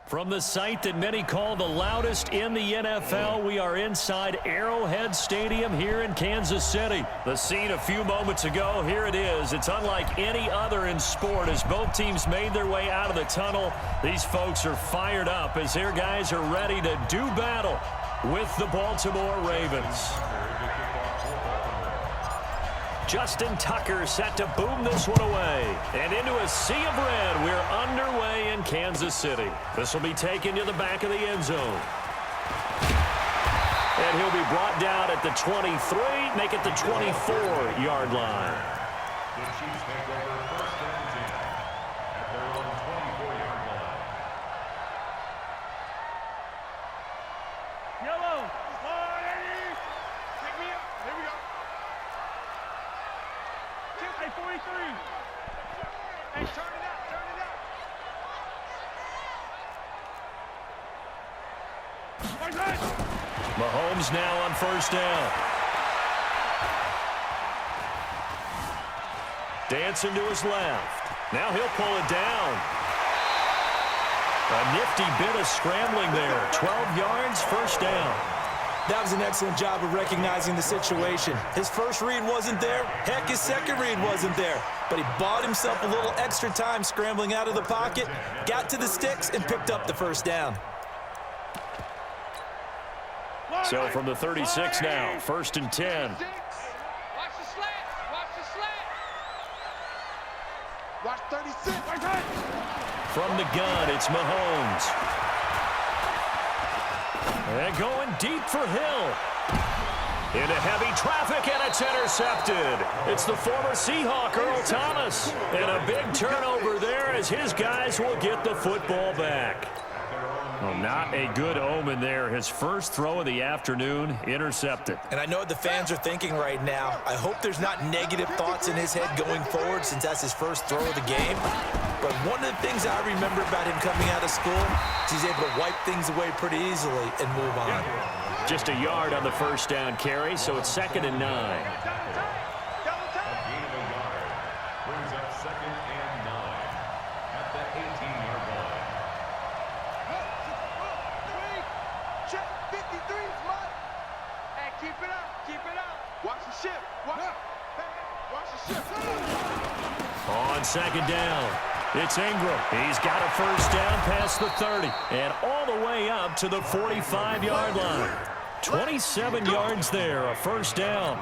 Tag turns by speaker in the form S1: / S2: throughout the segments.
S1: From the site that many call the loudest in the NFL, we are inside Arrowhead Stadium here in Kansas City. The scene a few moments ago, here it is. It's unlike any other in sport as both teams made their way out of the tunnel. These folks are fired up as their guys are ready to do battle with the Baltimore Ravens. Justin Tucker set to boom this one away. And into a sea of red, we're underway in Kansas City. This will be taken to the back of the end zone. And he'll be brought down at the 23, make it the 24-yard line.
S2: Yellow. 43. Hey, turn it up, turn it up.
S1: Mahomes now on first down. Dancing to his left. Now he'll pull it down. A nifty bit of scrambling there. 12 yards, first down.
S3: That was an excellent job of recognizing the situation. His first read wasn't there. Heck, his second read wasn't there. But he bought himself a little extra time scrambling out of the pocket, got to the sticks, and picked up the first down.
S1: So from the 36 now, first and 10.
S2: Watch the slant. Watch the slant. Watch 36.
S1: From the gun, it's Mahomes. And going deep for Hill. Into heavy traffic, and it's intercepted. It's the former Seahawk, Earl Thomas. And a big turnover there as his guys will get the football back. Well, not a good omen there. His first throw of the afternoon, intercepted.
S3: And I know what the fans are thinking right now. I hope there's not negative thoughts in his head going forward since that's his first throw of the game. But one of the things I remember about him coming out of school is he's able to wipe things away pretty easily and move on.
S1: Just a yard on the first down carry, so it's 2nd and 9. On second down, it's Ingram. He's got a first down past the 30 and all the way up to the 45-yard line. 27 yards there, a first down.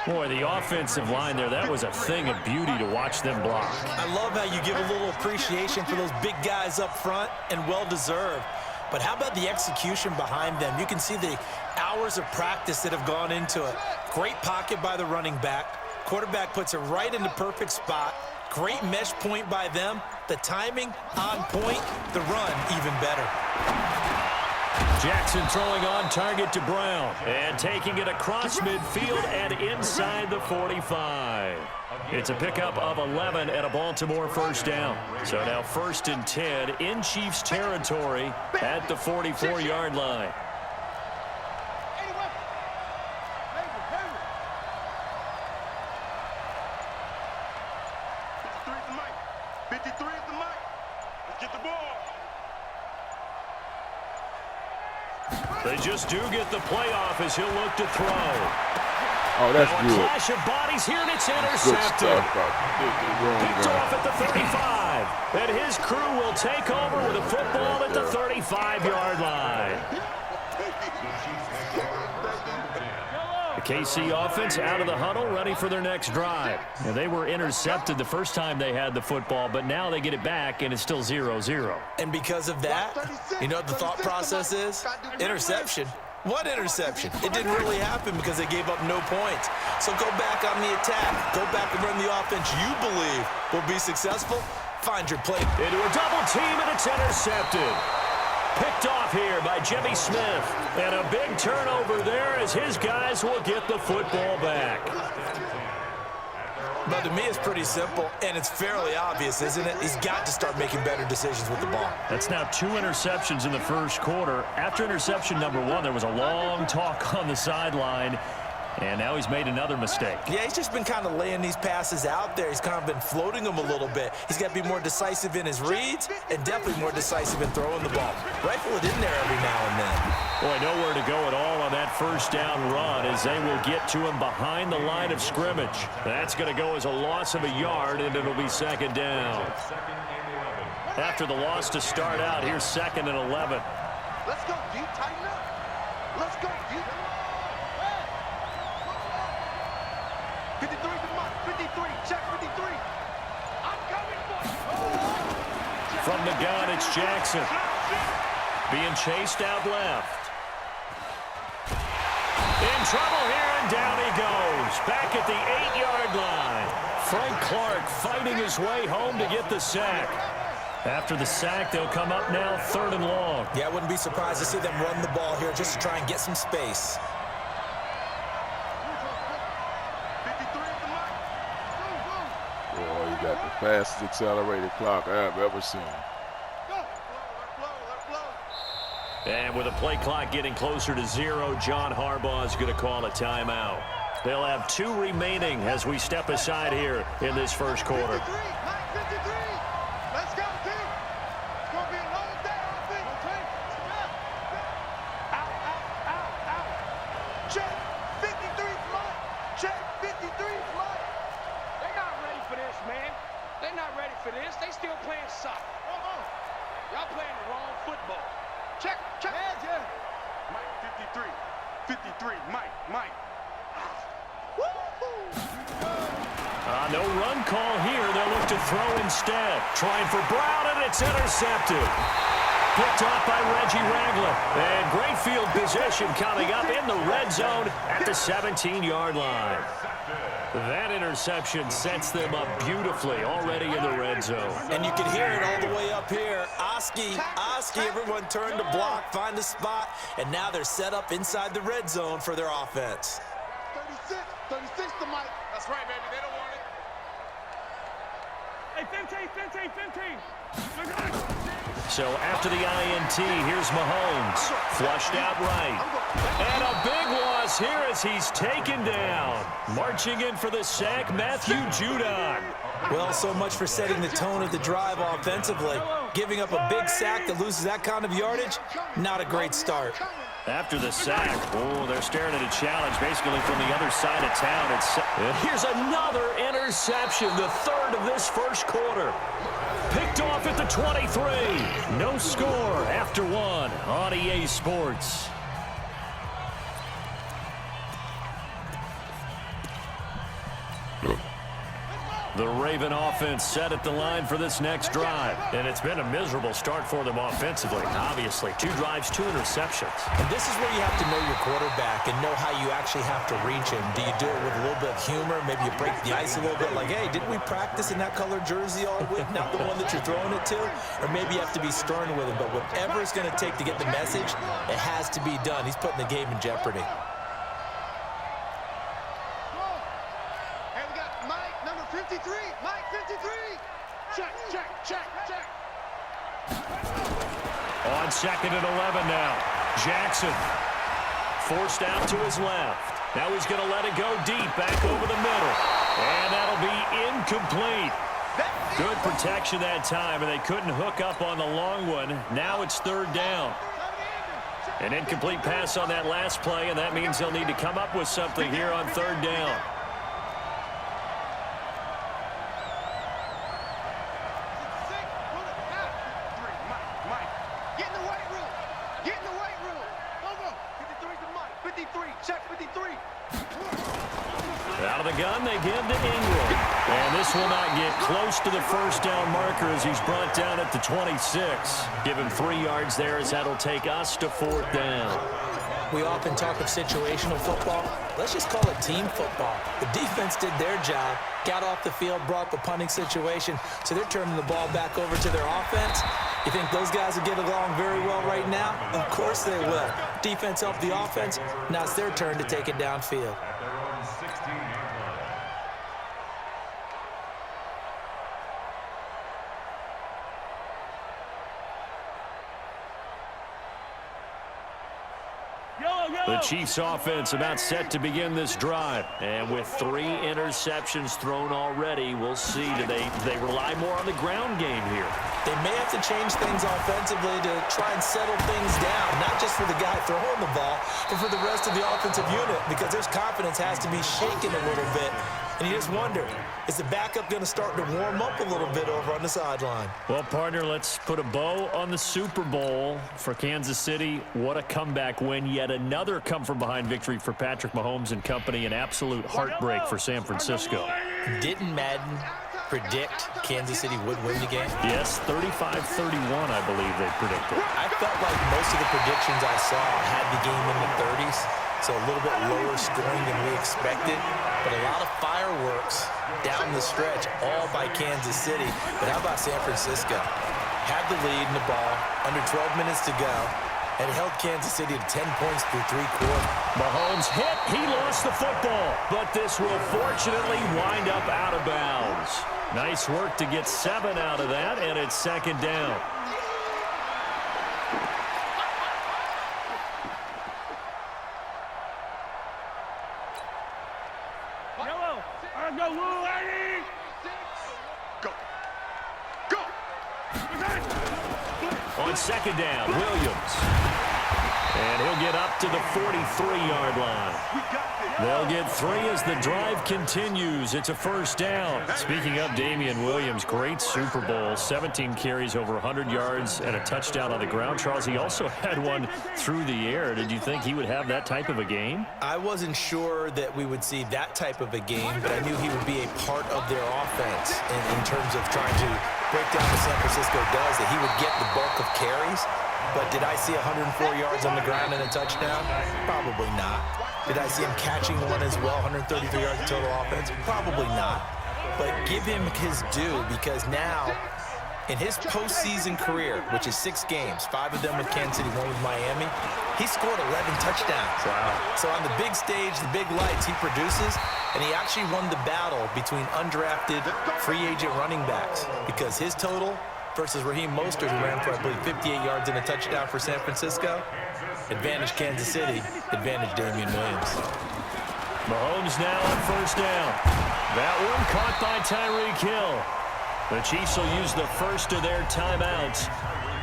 S1: Boy, the offensive line there, that was a thing of beauty to watch them block.
S3: I love how you give a little appreciation for those big guys up front, and well-deserved. But how about the execution behind them? You can see the hours of practice that have gone into it. Great pocket by the running back. Quarterback puts it right in the perfect spot. Great mesh point by them. The timing on point. The run even better.
S1: Jackson throwing on target to Brown. And taking it across midfield and inside the 45. It's a pickup of 11 and a Baltimore first down. So now 1st and 10 in Chiefs territory at the 44-yard line. They just do get the playoff as he'll look to throw.
S4: Oh, that's
S1: now
S4: good.
S1: A clash of bodies here, and it's intercepted. Picked off at the 35. And his crew will take over with a football at the 35-yard line. The KC offense out of the huddle, ready for their next drive. Now, they were intercepted the first time they had the football, but now they get it back, and it's still 0-0.
S3: And because of that, you know what the thought process is? Interception. What interception? It didn't really happen because they gave up no points. So go back on the attack. Go back and run the offense you believe will be successful. Find your play.
S1: Into a double team, and it's intercepted. Picked off here by Jimmy Smith. And a big turnover there as his guys will get the football back.
S3: But to me, it's pretty simple, and it's fairly obvious, isn't it? He's got to start making better decisions with the ball.
S1: That's now 2 interceptions in the first quarter. After interception number 1, there was a long talk on the sideline. And now he's made another mistake.
S3: Yeah, he's just been kind of laying these passes out there. He's kind of been floating them a little bit. He's got to be more decisive in his reads and definitely more decisive in throwing the ball. Rifle it in there every now and then.
S1: Boy, nowhere to go at all on that first down run as they will get to him behind the line of scrimmage. That's going to go as a loss of a yard, and it'll be second down. After the loss to start out, here's 2nd and 11.
S2: Let's go deep, tighten up. Let's go deep. 53 to Mike, 53, check 53. I'm coming for you.
S1: From the gun, it's Jackson. Being chased out left. In trouble here, and down he goes. Back at the 8-yard line. Frank Clark fighting his way home to get the sack. After the sack, they'll come up now 3rd and long.
S3: Yeah, I wouldn't be surprised to see them run the ball here just to try and get some space.
S4: Boy, you got the fastest accelerated clock I've ever seen.
S1: And with the play clock getting closer to 0, John Harbaugh is going to call a timeout. They'll have 2 remaining as we step aside here in this first quarter.
S2: 53, Mike, 53. Let's go, team. It's going to be a long day, offense. Out. Check 53, Mike. Check 53, Mike.
S5: They're not ready for this, man. They're not ready for this. They still playing soccer. Y'all playing the wrong football.
S2: Check. Yeah. Mike, 53, Mike.
S1: No run call here. They'll look to throw instead. Trying for Brown, and it's intercepted. Picked off by Reggie Ragland. And great field position coming up in the red zone at the 17-yard line. That interception sets them up beautifully already in the red zone.
S3: And you can hear it all the way up here. Oski, everyone turned to block, find a spot, and now they're set up inside the red zone for their offense.
S2: 36 to Mike.
S5: That's right, baby. They don't want it.
S2: Hey, 15.
S1: So after the INT, here's Mahomes. Flushed out right. And a big loss here as he's taken down. Marching in for the sack, Matthew Judon.
S3: Well, so much for setting the tone of the drive offensively. Giving up a big sack that loses that kind of yardage, not a great start.
S1: After the sack, they're staring at a challenge basically from the other side of town. Here's another interception, the 3rd of this first quarter. Picked off at the 23. No score after 1 on EA Sports. The Raven offense set at the line for this next drive. And it's been a miserable start for them offensively, obviously. 2 drives, 2 interceptions.
S3: And this is where you have to know your quarterback and know how you actually have to reach him. Do you do it with a little bit of humor? Maybe you break the ice a little bit like, hey, didn't we practice in that color jersey all week? Not the one that you're throwing it to? Or maybe you have to be stern with him. But whatever it's going to take to get the message, it has to be done. He's putting the game in jeopardy.
S2: Mike, 53. Check.
S1: On 2nd and 11 now. Jackson forced out to his left. Now he's going to let it go deep back over the middle. And that'll be incomplete. Good protection that time, and they couldn't hook up on the long one. Now it's 3rd down. An incomplete pass on that last play, and that means they'll need to come up with something here on 3rd down. Out of the gun, they give to Ingram. And this will not get close to the first down marker as he's brought down at the 26. Give him 3 yards there as that'll take us to 4th down.
S3: We often talk of situational football. Let's just call it team football. The defense did their job, got off the field, brought the punting situation, so they're turning the ball back over to their offense. You think those guys will get along very well right now? Of course they will. Defense helped the offense. Now it's their turn to take it downfield.
S2: Yo.
S1: The Chiefs offense about set to begin this drive. And with 3 interceptions thrown already, we'll see. Do they rely more on the ground game here?
S3: They may have to change things offensively to try and settle things down, not just for the guy throwing the ball, but for the rest of the offensive unit, because their confidence has to be shaken a little bit. And you just wonder, is the backup going to start to warm up a little bit over on the sideline?
S1: Well, partner, let's put a bow on the Super Bowl for Kansas City. What a comeback win. Yet another come-from-behind victory for Patrick Mahomes and company. An absolute heartbreak for San Francisco.
S3: Didn't Madden predict Kansas City would win the game?
S1: Yes, 35-31, I believe they predicted.
S3: I felt like most of the predictions I saw had the game in the 30s, so a little bit lower scoring than we expected. But a lot of fireworks down the stretch, all by Kansas City. But how about San Francisco? Had the lead in the ball, under 12 minutes to go, and held Kansas City to 10 points through 3 quarters.
S1: Mahomes hit. He lost the football. But this will fortunately wind up out of bounds. Nice work to get 7 out of that, and it's second down. On second down, Williams. And he'll get up to the 43-yard line. They'll get 3 as the drive continues. It's a first down. Speaking of Damian Williams, great Super Bowl. 17 carries, over 100 yards, and a touchdown on the ground. Charles, he also had one through the air. Did you think he would have that type of a game?
S3: I wasn't sure that we would see that type of a game, but I knew he would be a part of their offense in terms of trying to break down what San Francisco does, that he would get the bulk of carries. But did I see 104 yards on the ground and a touchdown? Probably not. Did I see him catching one as well, 133 yards of total offense? Probably not. But give him his due, because now, in his postseason career, which is 6 games, 5 of them with Kansas City, 1 with Miami, he scored 11 touchdowns. Wow. So on the big stage, the big lights, he produces, and he actually won the battle between undrafted free agent running backs, because his total versus Raheem Mostert, who ran for, I believe, 58 yards and a touchdown for San Francisco. Advantage Kansas City, advantage Damian Williams.
S1: Mahomes now on first down. That one caught by Tyreek Hill. The Chiefs will use the first of their timeouts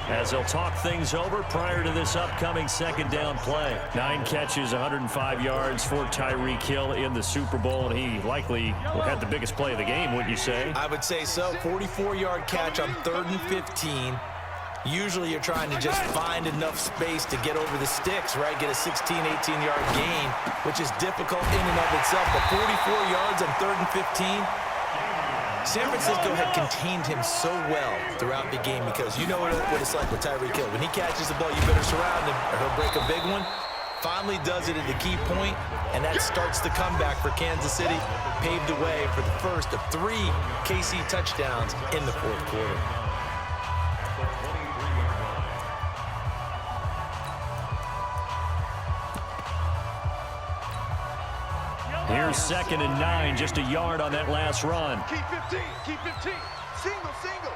S1: as they'll talk things over prior to this upcoming second down play. 9 catches, 105 yards for Tyreek Hill in the Super Bowl, and he likely had the biggest play of the game, wouldn't you say?
S3: I would say so. 44-yard catch on 3rd and 15. Usually you're trying to just find enough space to get over the sticks, right? Get a 16, 18-yard gain, which is difficult in and of itself. But 44 yards on 3rd and 15. San Francisco had contained him so well throughout the game, because you know what it's like with Tyreek Hill. When he catches the ball, you better surround him or he'll break a big one. Finally does it at the key point, and that starts the comeback for Kansas City. Paved the way for the first of 3 KC touchdowns in the 4th quarter.
S1: Here's 2nd and 9, just a yard on that last run.
S2: Keep 15, keep 15. Single, single.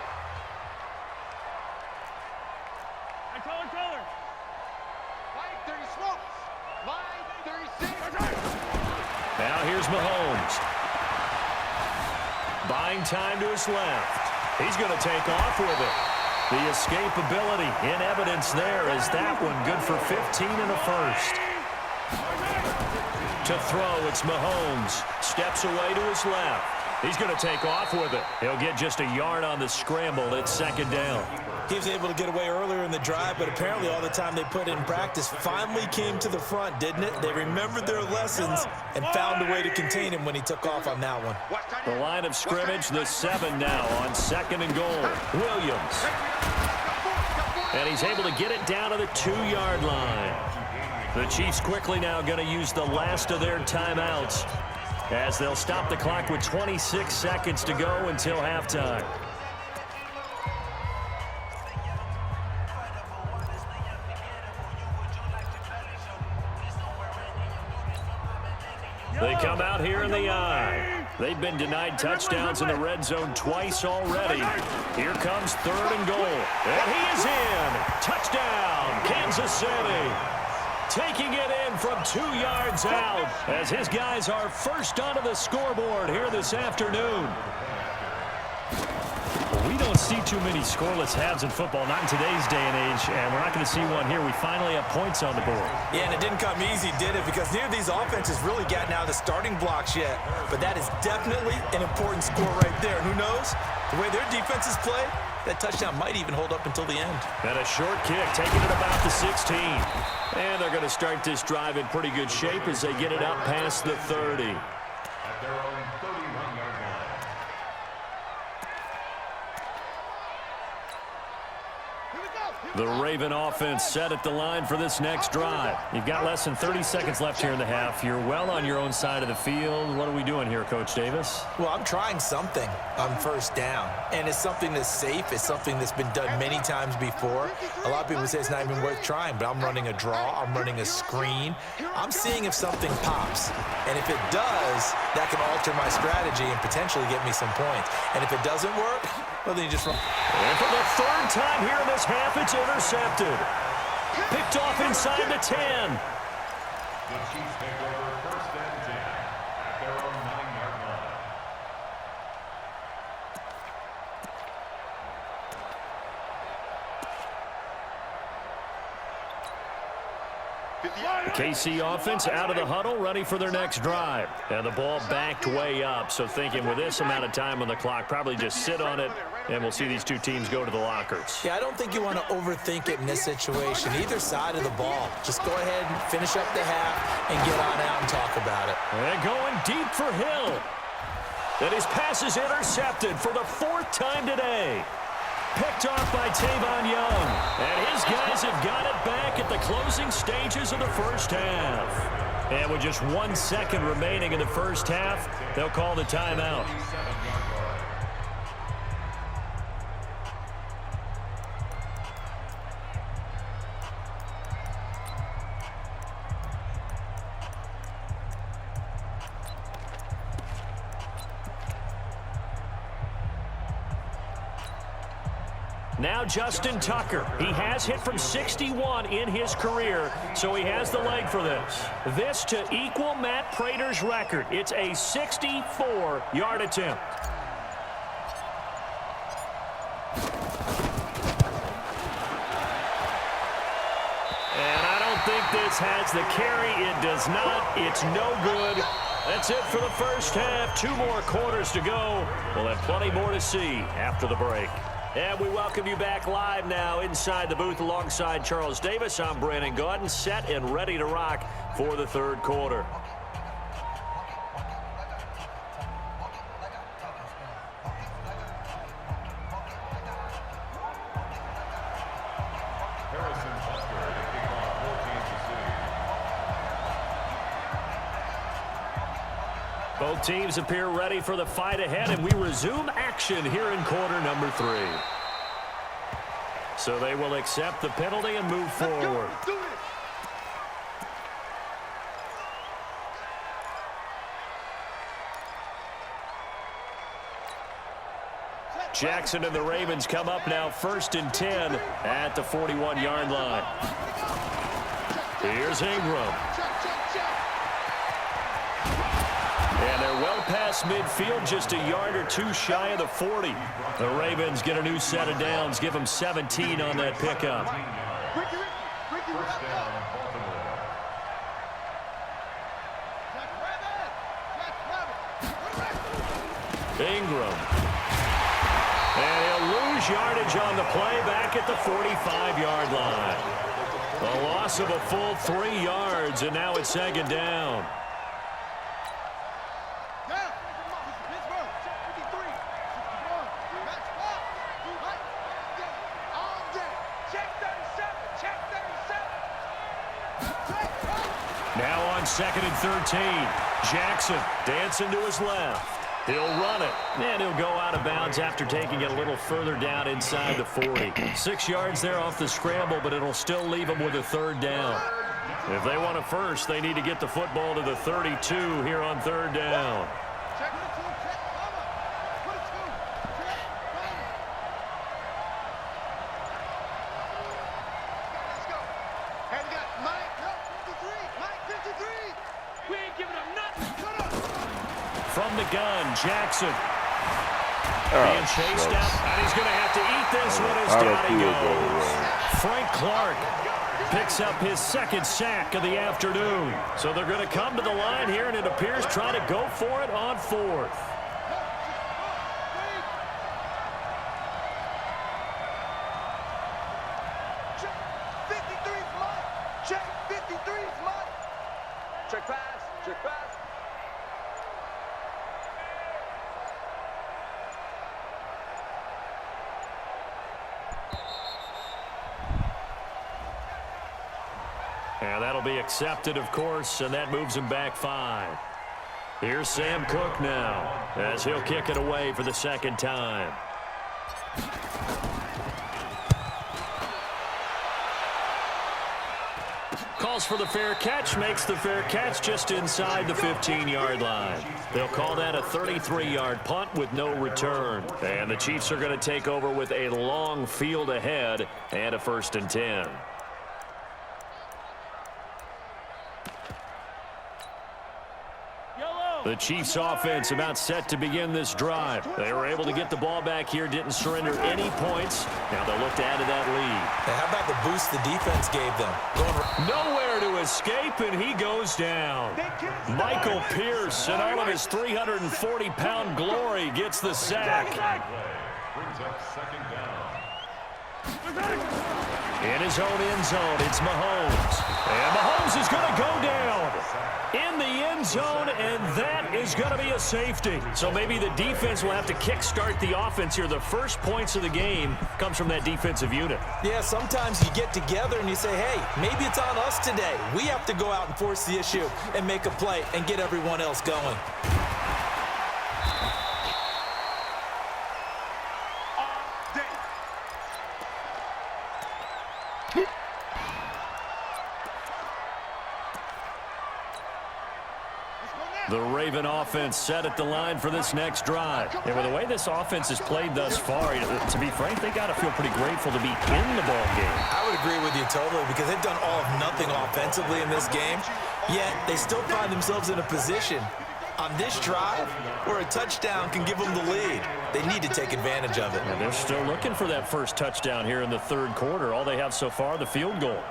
S2: Line 30 smokes. Line 36.
S1: Now here's Mahomes. Buying time to his left. He's going to take off with it. The escapability in evidence there, is that one good for 15 and a first. To throw, it's Mahomes. Steps away to his left. He's going to take off with it. He'll get just a yard on the scramble. It's 2nd down.
S3: He was able to get away earlier in the drive, but apparently all the time they put in practice finally came to the front, didn't it? They remembered their lessons and found a way to contain him when he took off on that one.
S1: The line of scrimmage, the 7 now on 2nd and goal. Williams. And he's able to get it down to the 2-yard line. The Chiefs quickly now going to use the last of their timeouts as they'll stop the clock with 26 seconds to go until halftime. They come out here in the eye. They've been denied touchdowns in the red zone twice already. Here comes 3rd and goal. And he is in. Touchdown, Kansas City. taking it in from 2 yards out as his guys are first onto the scoreboard here this afternoon. We don't see too many scoreless halves in football, not in today's day and age, and we're not going to see one here. We finally have points on the board.
S3: Yeah, and it didn't come easy, did it? Because neither of these offenses really gotten out of the starting blocks yet. But that is definitely an important score right there. And who knows? The way their defenses play, that touchdown might even hold up until the end.
S1: And a short kick, taking it about the 16. And they're going to start this drive in pretty good shape as they get it out past the 30.
S6: At their own 31-yard line.
S1: The Raven offense set at the line for this next drive. You've got less than 30 seconds left here in the half. You're well on your own side of the field. What are we doing here, Coach Davis?
S3: Well, I'm trying something on first down, and it's something that's safe. It's something that's been done many times before. A lot of people say it's not even worth trying, but I'm running a draw. I'm running a screen. I'm seeing if something pops, and if it does, that can alter my strategy and potentially get me some points. And if it doesn't work, well, then you just run.
S1: And for the third time here in this half, it's intercepted. Picked off inside the 10.
S6: The Chiefs take over first and 10 at their own 9-yard line.
S1: The KC offense out of the huddle, ready for their next drive. And the ball backed way up, so thinking with this amount of time on the clock, probably just sit on it, and we'll see these two teams go to the lockers.
S3: Yeah, I don't think you want to overthink it in this situation. Either side of the ball. Just go ahead and finish up the half and get on out and talk about it.
S1: And going deep for Hill. And his pass is intercepted for the 4th time today. Picked off by Tavon Young. And his guys have got it back at the closing stages of the first half. And with just 1 second remaining in the first half, they'll call the timeout. Now Justin Tucker. He has hit from 61 in his career, so he has the leg for this. This to equal Matt Prater's record. It's a 64-yard attempt. And I don't think this has the carry. It does not. It's no good. That's it for the first half. 2 more quarters to go. We'll have plenty more to see after the break. And we welcome you back live now inside the booth alongside Charles Davis. I'm Brandon Gaudin, set and ready to rock for the third quarter. Both teams appear ready for the fight ahead, and we resume action here in quarter number 3. So they will accept the penalty and move forward. Jackson and the Ravens come up now 1st and 10 at the 41-yard line. Here's Ingram. And they're well past midfield, just a yard or 2 shy of the 40. The Ravens get a new set of downs, give them 17 on that pickup.
S6: First down, Baltimore.
S1: Ingram. And he'll lose yardage on the play back at the 45-yard line. A loss of a full 3 yards, and now it's 2nd down. Now on 2nd and 13. Jackson dancing to his left. He'll run it, and he'll go out of bounds after taking it a little further down inside the 40. 6 yards there off the scramble, but it'll still leave them with a 3rd down. If they want a first, they need to get the football to the 32 here on 3rd down. gun. Jackson. Being chased out, and he's going to have to eat this one as down he goes. Frank Clark picks up his second sack of the afternoon. So they're going to come to the line here, and it appears trying to go for it on fourth.
S2: Check 53's Mike. Check 53's Mike.
S5: Check pass. Check pass.
S1: And that'll be accepted, of course, and that moves him back 5. Here's Sam Cook now, as he'll kick it away for the second time. Calls for the fair catch, makes the fair catch just inside the 15-yard line. They'll call that a 33-yard punt with no return. And the Chiefs are going to take over with a long field ahead and a 1st and 10. The Chiefs offense about set to begin this drive. They were able to get the ball back here, didn't surrender any points. Now they'll look to add to that lead.
S3: Hey, how about the boost the defense gave them?
S1: Nowhere to escape, and he goes down. Michael Pierce, in all of his 340-pound glory, gets the sack.
S6: Brings up second down.
S1: In his own end zone, it's Mahomes. And Mahomes is going to go down in the end zone, and that is going to be a safety. So maybe the defense will have to kickstart the offense here. The first points of the game comes from that defensive unit.
S3: Yeah, sometimes you get together and you say, hey, maybe it's on us today. We have to go out and force the issue and make a play and get everyone else going.
S1: The Raven offense set at the line for this next drive. And with the way this offense has played thus far, to be frank, they got to feel pretty grateful to be in the ball game.
S3: I would agree with you totally, because they've done all of nothing offensively in this game, yet they still find themselves in a position on this drive where a touchdown can give them the lead. They need to take advantage of it.
S1: And they're still looking for that first touchdown here in the third quarter. All they have so far, the field goal.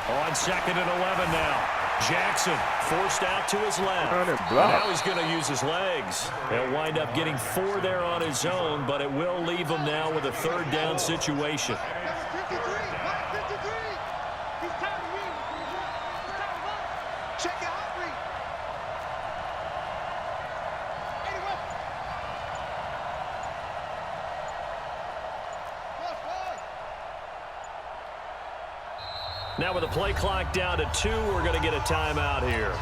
S1: On 2nd and 11 now. Jackson forced out to his left. Now he's going to use his legs. He'll wind up getting 4 there on his own, but it will leave him now with a 3rd down situation. Now with the play clock down to 2, we're going to get a timeout here.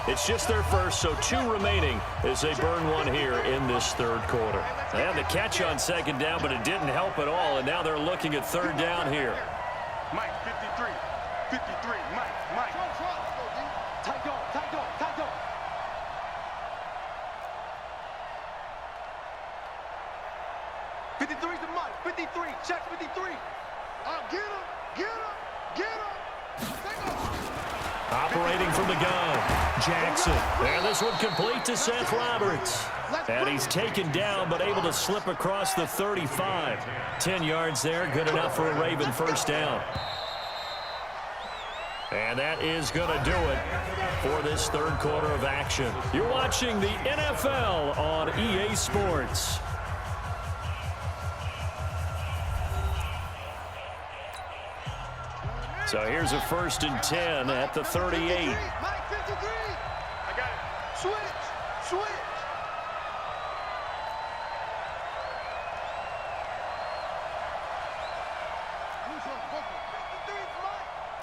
S1: It's just their first, so 2 remaining as they burn one here in this third quarter. They had the catch on 2nd down, but it didn't help at all, and now they're looking at 3rd down here.
S5: Mike, 53. 53, Mike. Tight go. 53's the Mike. 53, check 53.
S2: Get him.
S1: Operating from the gun, Jackson. And this one complete to Seth Roberts. And he's taken down, but able to slip across the 35. 10 yards there, good enough for a Raven 1st down. And that is going to do it for this third quarter of action. You're watching the NFL on EA Sports. So here's a 1st and 10 at the 38.
S2: Mike 53. I got it. Switch.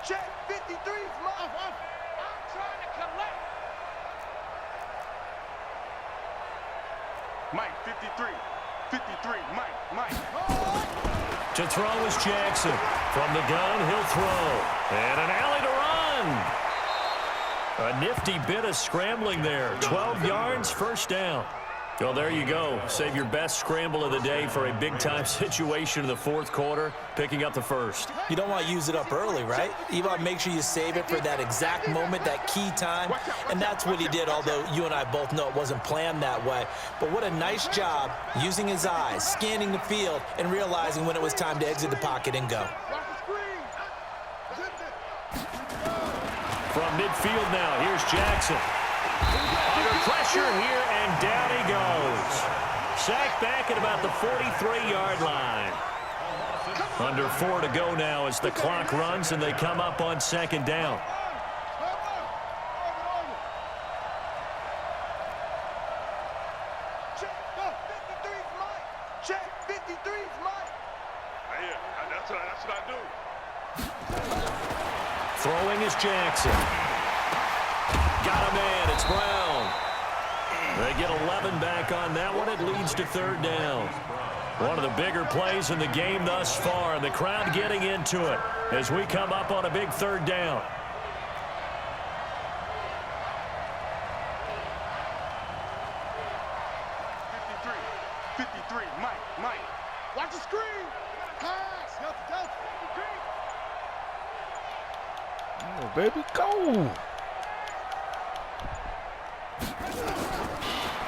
S2: Check 53's Mike.
S5: I'm trying to collect. Mike, 53. 53, Mike.
S1: To throw is Jackson. From the gun, he'll throw. And an alley to run. A nifty bit of scrambling there. 12 yards, 1st down. Well, there you go. Save your best scramble of the day for a big-time situation in the fourth quarter, picking up the first.
S3: You don't want to use it up early, right? You want to make sure you save it for that exact moment, that key time, and that's what he did, although you and I both know it wasn't planned that way. But what a nice job using his eyes, scanning the field, and realizing when it was time to exit the pocket and go.
S1: From midfield now, here's Jackson. Under pressure here, and down he goes. Sacked back at about the 43-yard line. Under 4 to go now as the clock runs, and they come up on second down.
S2: Check 53's Mike. Yeah, that's what I do.
S1: Throwing is Jackson. Got a man. It's Brown. They get 11 back on that one. It leads to third down. One of the bigger plays in the game thus far, and the crowd getting into it as we come up on a big third down.
S2: Mike. Watch the screen. Pass.
S4: Oh, baby, go.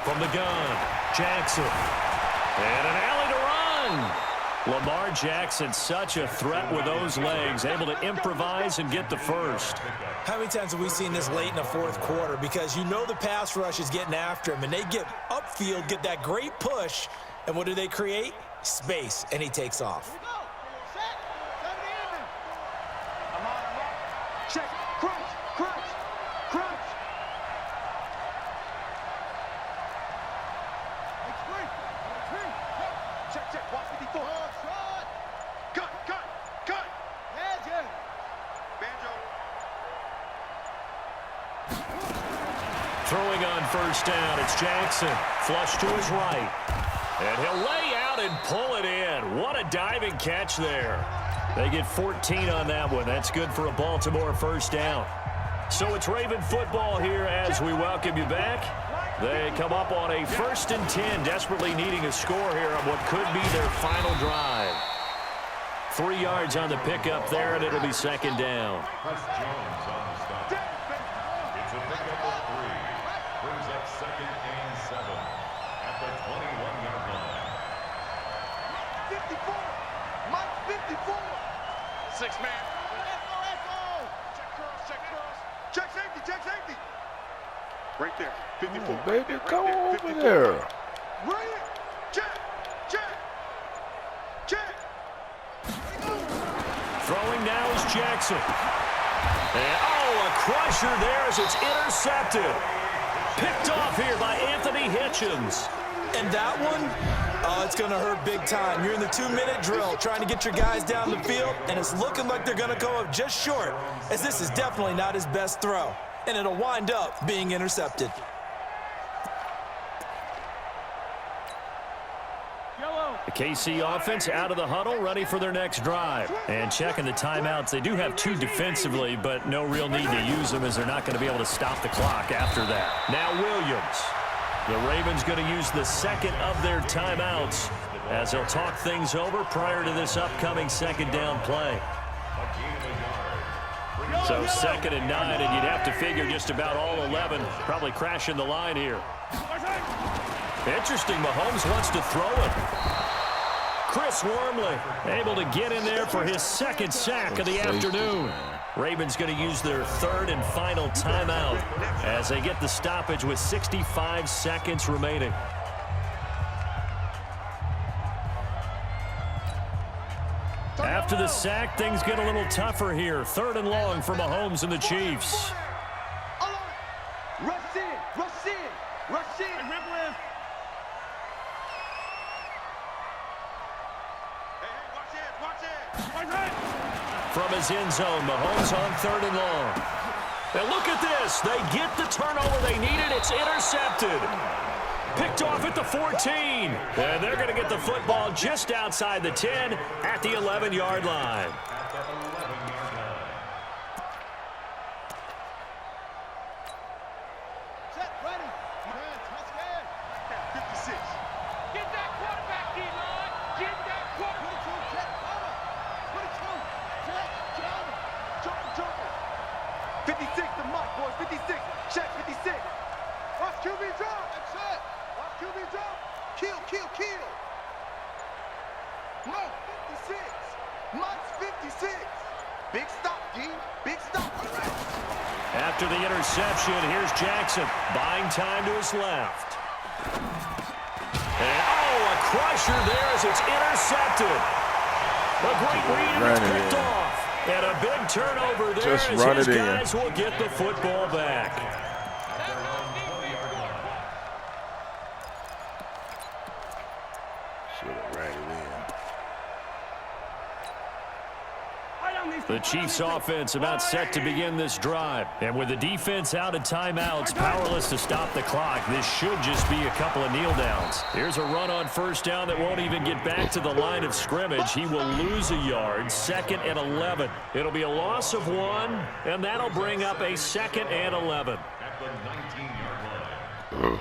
S1: From the gun, Jackson. And an alley to run. Lamar Jackson, such a threat with those legs, able to improvise and get the first.
S3: How many times have we seen this late in the fourth quarter? Because you know the pass rush is getting after him, and they get upfield, get that great push, and what do they create? Space, and he takes off.
S2: Check. Crunch. Check. Watch 54. Cut. Banjo.
S1: Throwing on first down, it's Jackson. Flush to his right. And he'll lay out and pull it in. What a diving catch there. They get 14 on that one. That's good for a Baltimore first down. So it's Raven football here as we welcome you back. They come up on a 1st and 10, desperately needing a score here on what could be their final drive. 3 yards on the pickup there, and it'll be second down.
S6: Chris Jones on the stop. It's a pickup of 3. Brings up 2nd and 7 at the 21-yard line.
S2: 54. Mike 54. 6 man. Check safety. Right there. 54.
S4: Oh, baby, go over there.
S2: Right here. Check.
S1: Throwing now is Jackson. And, a crusher there as it's intercepted. Picked off here by Anthony Hitchens.
S3: And that one, it's going to hurt big time. You're in the 2-minute drill trying to get your guys down the field, and it's looking like they're going to go up just short, as this is definitely not his best throw, and it'll wind up being intercepted.
S1: The KC offense out of the huddle, ready for their next drive. And checking the timeouts. They do have 2 defensively, but no real need to use them as they're not going to be able to stop the clock after that. Now Williams. The Ravens going to use the second of their timeouts as they'll talk things over prior to this upcoming second down play. So 2nd and 9, and you'd have to figure just about all 11 probably crashing the line here. Interesting, Mahomes wants to throw it. Chris Wormley able to get in there for his 2nd sack of the afternoon. Ravens going to use their 3rd and final timeout as they get the stoppage with 65 seconds remaining. After the sack, things get a little tougher here. 3rd and long for Mahomes and the Chiefs.
S2: Rush in. Watch it.
S1: From his end zone, Mahomes on 3rd and long. And look at this. They get the turnover they needed. It's intercepted. Picked off at the 14. And they're going to get the football just outside the 10 at the 11-yard line.
S2: Set, ready. 56. 56 to Mike, boys. 56. Check 56. Watch QB drop. That's it. Watch QB drop. Kill, kill, kill. Mike 56. Mike's 56. Big stop, D. Big stop.
S1: After the interception, here's Jackson. Buying time to his left. And, a crusher there as it's intercepted. A great read and it's picked off. And a big turnover there
S4: Just
S1: as
S4: run
S1: his
S4: it in.
S1: guys will get the football back.
S4: Should have ran it in.
S1: The Chiefs offense about set to begin this drive. And with the defense out of timeouts, powerless to stop the clock, this should just be a couple of kneel downs. Here's a run on first down that won't even get back to the line of scrimmage. He will lose a yard, 2nd and 11. It'll be a loss of 1, and that'll bring up a 2nd and 11.
S6: At the 19-yard line.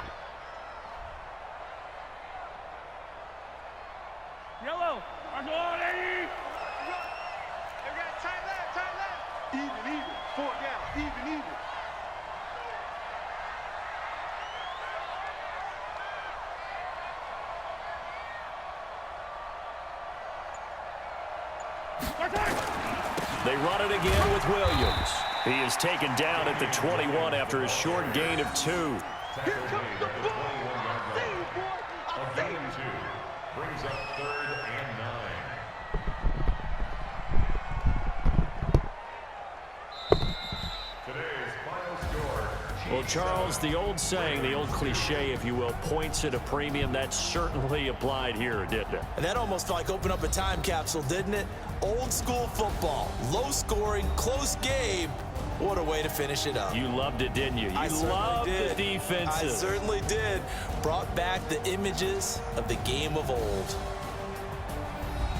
S5: Yellow. I'm going, Eddie.
S2: Even. 4 down. Even.
S1: They run it again with Williams. He is taken down at the 21 after a short gain of 2.
S2: Here comes the ball. I see you, boy. I see you.
S6: 2 brings up 3rd and 9. Today's final score.
S1: Well, Charles, the old saying, the old cliche, if you will, points at a premium, that certainly applied here, didn't it?
S3: And that almost like opened up a time capsule, didn't it? Old school football, low scoring, close game. What a way to finish it up.
S1: You loved it, didn't you?
S3: I
S1: You
S3: certainly
S1: loved
S3: did.
S1: the defenses.
S3: I certainly did. Brought back the images of the game of old.